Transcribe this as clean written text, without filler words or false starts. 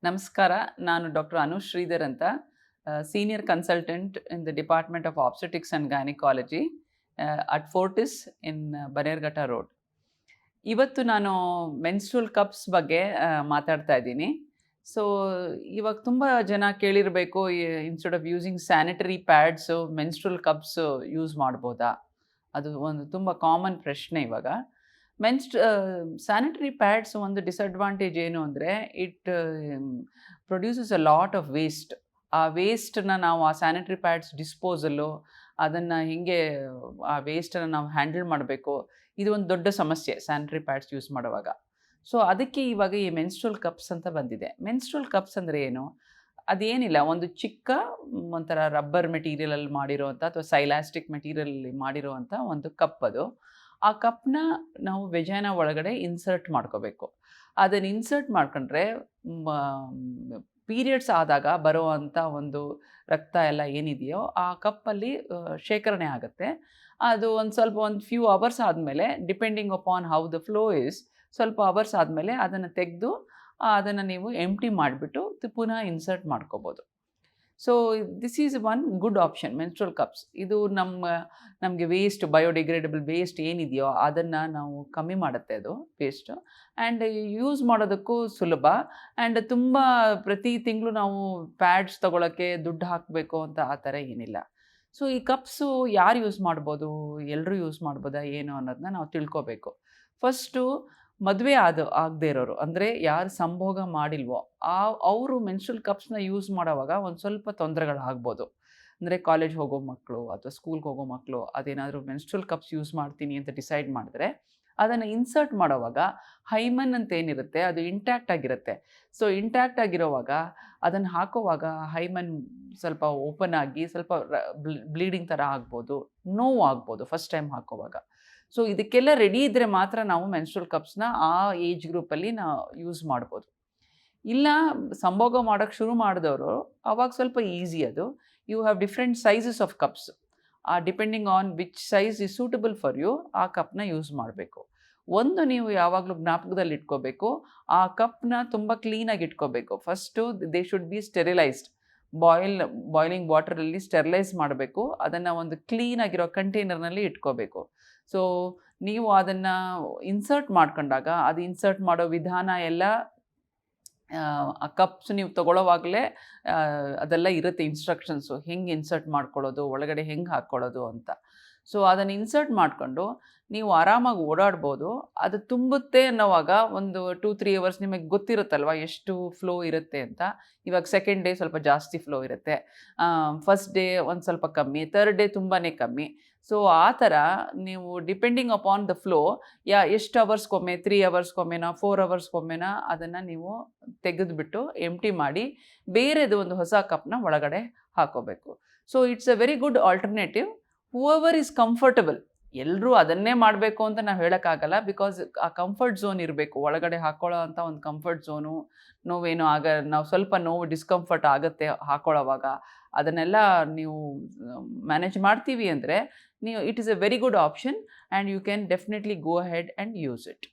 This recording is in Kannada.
ನಮಸ್ಕಾರ. ನಾನು ಡಾಕ್ಟರ್ ಅನು ಶ್ರೀಧರ್ ಅಂತ, senior consultant in the department of obstetrics and gynaecology at Fortis in Bannerughatta road. ಇವತ್ತು ನಾನು ಮೆನ್ಸ್ಟ್ರಲ್ ಕಪ್ಸ್ ಬಗ್ಗೆ ಮಾತಾಡ್ತಾ ಇದ್ದೀನಿ. ಸೊ ಇವಾಗ ತುಂಬ ಜನ ಕೇಳಿರಬೇಕು, instead of using sanitary pads menstrual cups use ಮಾಡ್ಬೋದಾ? ಅದು ಒಂದು ತುಂಬ ಕಾಮನ್ ಪ್ರಶ್ನೆ ಇವಾಗ. ಸ್ಯಾನಿಟರಿ ಪ್ಯಾಡ್ಸ್ ಒಂದು ಡಿಸಡ್ವಾಂಟೇಜ್ ಏನು ಅಂದರೆ, it produces a lot of waste. ಆ ವೇಸ್ಟನ್ನ ನಾವು ಆ ಸ್ಯಾನಿಟರಿ ಪ್ಯಾಡ್ಸ್ ಡಿಸ್ಪೋಸಲ್ಲು, ಅದನ್ನು ಹೇಗೆ ಆ ವೇಸ್ಟನ್ನು ನಾವು ಹ್ಯಾಂಡಲ್ ಮಾಡಬೇಕು, ಇದು ಒಂದು ದೊಡ್ಡ ಸಮಸ್ಯೆ ಸ್ಯಾನಿಟರಿ ಪ್ಯಾಡ್ಸ್ ಯೂಸ್ ಮಾಡುವಾಗ. ಸೊ ಅದಕ್ಕೆ ಇವಾಗ ಈ ಮೆನ್ಸ್ಟ್ರಲ್ ಕಪ್ಸ್ ಅಂತ ಬಂದಿದೆ. ಮೆನ್ಸ್ಟ್ರಲ್ ಕಪ್ಸ್ ಅಂದರೆ ಏನು? ಅದೇನಿಲ್ಲ, ಒಂದು ಚಿಕ್ಕ ಒಂಥರ ರಬ್ಬರ್ ಮೆಟೀರಿಯಲಲ್ಲಿ ಮಾಡಿರೋವಂಥ ಅಥವಾ ಸೈಲಾಸ್ಟಿಕ್ ಮೆಟೀರಿಯಲಲ್ಲಿ ಮಾಡಿರೋವಂಥ ಒಂದು ಕಪ್ ಅದು. ಆ ಕಪ್ನ ನಾವು ವೆಜೈನಾ ಒಳಗಡೆ ಇನ್ಸರ್ಟ್ ಮಾಡ್ಕೋಬೇಕು. ಅದನ್ನು ಇನ್ಸರ್ಟ್ ಮಾಡ್ಕೊಂಡ್ರೆ ಪೀರಿಯಡ್ಸ್ ಆದಾಗ ಬರುವಂಥ ಒಂದು ರಕ್ತ ಎಲ್ಲ ಏನಿದೆಯೋ ಆ ಕಪ್ಪಲ್ಲಿ ಶೇಖರಣೆ ಆಗುತ್ತೆ. ಅದು ಒಂದು ಫ್ಯೂ ಅವರ್ಸ್ ಆದಮೇಲೆ, depending upon how the flow is, ಸ್ವಲ್ಪ ಅವರ್ಸ್ ಆದಮೇಲೆ ಅದನ್ನು ತೆಗೆದು ಅದನ್ನು ನೀವು ಎಂಪ್ಟಿ ಮಾಡಿಬಿಟ್ಟು ಪುನಃ ಇನ್ಸರ್ಟ್ ಮಾಡ್ಕೋಬೋದು. So this is one good option, menstrual cups. ಇದು ನಮಗೆ ವೇಸ್ಟ್, ಬಯೋಡಿಗ್ರೇಡಬಲ್ ವೇಸ್ಟ್ ಏನಿದೆಯೋ ಅದನ್ನು ನಾವು ಕಮ್ಮಿ ಮಾಡುತ್ತೆ ಅದು ವೇಸ್ಟು. ಆ್ಯಂಡ್ ಯೂಸ್ ಮಾಡೋದಕ್ಕೂ ಸುಲಭ. ಆ್ಯಂಡ್ ತುಂಬ ಪ್ರತಿ ತಿಂಗಳು ನಾವು ಪ್ಯಾಡ್ಸ್ ತೊಗೊಳಕ್ಕೆ ದುಡ್ಡು ಹಾಕಬೇಕು ಅಂತ ಆ ಥರ ಏನಿಲ್ಲ. ಸೊ ಈ ಕಪ್ಸು ಯಾರು ಯೂಸ್ ಮಾಡ್ಬೋದು, ಎಲ್ಲರೂ ಯೂಸ್ ಮಾಡ್ಬೋದಾ ಏನು ಅನ್ನೋದನ್ನ ನಾವು ತಿಳ್ಕೊಬೇಕು. ಫಸ್ಟು ಮದುವೆ ಆಗದೇ ಇರೋರು, ಅಂದರೆ ಯಾರು ಸಂಭೋಗ ಮಾಡಿಲ್ವೋ ಅವರು ಮೆನ್ಸ್ಟ್ರಲ್ ಕಪ್ಸ್ನ ಯೂಸ್ ಮಾಡೋವಾಗ ಒಂದು ಸ್ವಲ್ಪ ತೊಂದರೆಗಳಾಗ್ಬೋದು. ಅಂದರೆ ಕಾಲೇಜ್ ಹೋಗೋ ಮಕ್ಕಳು ಅಥವಾ ಸ್ಕೂಲ್ಗೆ ಹೋಗೋ ಮಕ್ಕಳು ಅದೇನಾದರೂ ಮೆನ್ಸ್ಟ್ರಲ್ ಕಪ್ಸ್ ಯೂಸ್ ಮಾಡ್ತೀನಿ ಅಂತ ಡಿಸೈಡ್ ಮಾಡಿದ್ರೆ, ಅದನ್ನು ಇನ್ಸರ್ಟ್ ಮಾಡೋವಾಗ ಹೈಮನ್ ಅಂತ ಏನಿರುತ್ತೆ ಅದು ಇಂಟ್ಯಾಕ್ಟ್ ಆಗಿರುತ್ತೆ. ಸೊ ಇಂಟ್ಯಾಕ್ಟ್ ಆಗಿರೋವಾಗ ಅದನ್ನು ಹಾಕೋವಾಗ ಹೈಮನ್ ಸ್ವಲ್ಪ ಓಪನ್ ಆಗಿ ಸ್ವಲ್ಪ ಬ್ಲೀಡಿಂಗ್ ಥರ ಆಗ್ಬೋದು, ನೋವು ಆಗ್ಬೋದು ಫಸ್ಟ್ ಟೈಮ್ ಹಾಕೋವಾಗ. ಸೊ ಇದಕ್ಕೆಲ್ಲ ರೆಡಿ ಇದ್ದರೆ ಮಾತ್ರ ನಾವು ಮೆನ್ಸ್ಟ್ರಲ್ ಕಪ್ಸ್ನ ಆ ಏಜ್ ಗ್ರೂಪಲ್ಲಿ ನಾವು ಯೂಸ್ ಮಾಡ್ಬೋದು. ಇಲ್ಲ ಸಂಭೋಗ ಮಾಡೋಕ್ಕೆ ಶುರು ಮಾಡಿದವರು ಆವಾಗ ಸ್ವಲ್ಪ ಈಸಿ ಅದು. You have different sizes of cups. Depending on which size is suitable for you, ಆ ಕಪ್ನ ಯೂಸ್ ಮಾಡಬೇಕು. ಒಂದು ನೀವು ಯಾವಾಗಲೂ ಜ್ಞಾಪಕದಲ್ಲಿ ಇಟ್ಕೋಬೇಕು, ಆ ಕಪ್ನ ತುಂಬ ಕ್ಲೀನಾಗಿ ಇಟ್ಕೋಬೇಕು. First they should be sterilised. Boiling ವಾಟರಲ್ಲಿ ಸ್ಟೆರಿಲೈಸ್ ಮಾಡಬೇಕು. ಅದನ್ನು ಒಂದು ಕ್ಲೀನಾಗಿರೋ ಕಂಟೈನರ್ನಲ್ಲಿ ಇಟ್ಕೋಬೇಕು. ಸೊ ನೀವು ಅದನ್ನು ಇನ್ಸರ್ಟ್ ಮಾಡ್ಕೊಂಡಾಗ ಅದು ಇನ್ಸರ್ಟ್ ಮಾಡೋ ವಿಧಾನ ಎಲ್ಲ ಆ ಕಪ್ಸ್ ನೀವು ತೊಗೊಳ್ಳೋವಾಗಲೇ ಅದೆಲ್ಲ ಇರುತ್ತೆ, ಇನ್ಸ್ಟ್ರಕ್ಷನ್ಸು ಹೆಂಗೆ ಇನ್ಸರ್ಟ್ ಮಾಡ್ಕೊಳ್ಳೋದು, ಒಳಗಡೆ ಹೆಂಗೆ ಹಾಕ್ಕೊಳ್ಳೋದು ಅಂತ. ಸೊ ಅದನ್ನು ಇನ್ಸರ್ಟ್ ಮಾಡಿಕೊಂಡು ನೀವು ಆರಾಮಾಗಿ ಓಡಾಡ್ಬೋದು. ಅದು ತುಂಬುತ್ತೆ ಅನ್ನೋವಾಗ ಒಂದು 2-3 ಅವರ್ಸ್ ನಿಮಗೆ ಗೊತ್ತಿರುತ್ತಲ್ವ ಎಷ್ಟು ಫ್ಲೋ ಇರುತ್ತೆ ಅಂತ. ಇವಾಗ ಸೆಕೆಂಡ್ ಡೇ ಸ್ವಲ್ಪ ಜಾಸ್ತಿ ಫ್ಲೋ ಇರುತ್ತೆ, ಫಸ್ಟ್ ಡೇ ಒಂದು ಸ್ವಲ್ಪ ಕಮ್ಮಿ, ಥರ್ಡ್ ಡೇ ತುಂಬಾ ಕಮ್ಮಿ. ಸೊ ಆ ಥರ ನೀವು ಡಿಪೆಂಡಿಂಗ್ ಅಪಾನ್ ದ ಫ್ಲೋ ಎಷ್ಟು ಅವರ್ಸ್ಗೊಮ್ಮೆ, 3 ಅವರ್ಸ್ಗೊಮ್ಮೆನಾ 4 ಅವರ್ಸ್ಗೊಮ್ಮೆನಾ ಅದನ್ನು ನೀವು ತೆಗೆದುಬಿಟ್ಟು ಎಂಪ್ಟಿ ಮಾಡಿ ಬೇರೆದು ಒಂದು ಹೊಸ ಕಪ್ನ ಒಳಗಡೆ ಹಾಕೋಬೇಕು. So it's a very good alternative. Whoever is comfortable. ಎಲ್ಲರೂ ಅದನ್ನೇ ಮಾಡಬೇಕು ಅಂತ ನಾವು ಹೇಳೋಕ್ಕಾಗಲ್ಲ, ಬಿಕಾಸ್ ಆ ಕಂಫರ್ಟ್ ಝೋನ್ ಇರಬೇಕು. ಒಳಗಡೆ ಹಾಕ್ಕೊಳ್ಳೋ ಅಂಥ ಒಂದು ಕಂಫರ್ಟ್ ಝೋನು, ನೋವೇನು ನಾವು ಸ್ವಲ್ಪ ನೋವು ಡಿಸ್ಕಂಫರ್ಟ್ ಆಗುತ್ತೆ ಹಾಕ್ಕೊಳ್ಳೋವಾಗ, ಅದನ್ನೆಲ್ಲ ನೀವು ಮ್ಯಾನೇಜ್ ಮಾಡ್ತೀವಿ ಅಂದರೆ it is a very good option and you can definitely go ahead and use it.